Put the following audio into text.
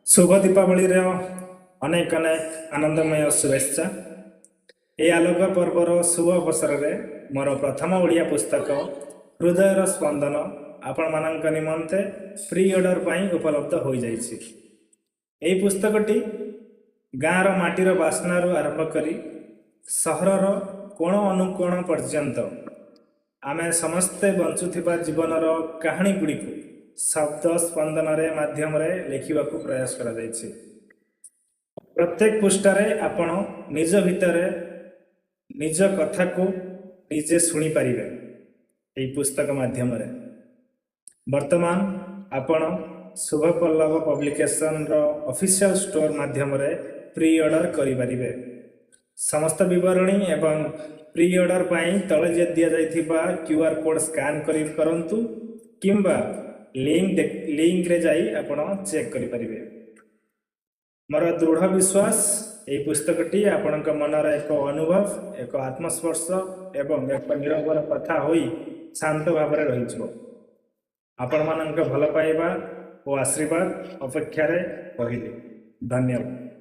शुभ दीपावली अनेक अनेक आनंदमय शुभेच्छा। ये आलोक पर्वर शुभ अवसर में मोर प्रथम ओडिया पुस्तक हृदयर स्पंदन आपण मान निमंते प्री ऑर्डर पर उपलब्ध हो जाइछि। यही पुस्तकटी गाँवर माटीर बास्नारू आरंभ करी सहरर कोण अनुकोण पर्यंत आमे समस्ते बंचुथिबा जीवनर कहानी गुड़ी शब्द स्पंदन माध्यम लिखा प्रयास करा जाइछि। प्रत्येक पृष्ठारे आपण निज भितर निज कथा को निजे शुणी पारिबे। यही पुस्तक माध्यम वर्तमान आपण शुभ पल्लव पब्लिकेशन ऑफिशियल स्टोर माध्यम प्री ऑर्डर करि पारिबे। समस्त विवरणी एवं प्री ऑर्डर पाई तले जे दिया जाइथिबा क्यूआर कोड स्कैन करंतु किंबा लिंक रे जाई आपण चेक करि पारिबे। मोर दृढ़ विश्वास यही पुस्तकटी आपणक मनर एक अनुभव, एक आत्मस्पर्श एवं एक निरवर कथा होई शांत भाव में रही। आपण मानक भल पाइबा और आशीर्वाद अपेक्षा रहिली। धन्यवाद।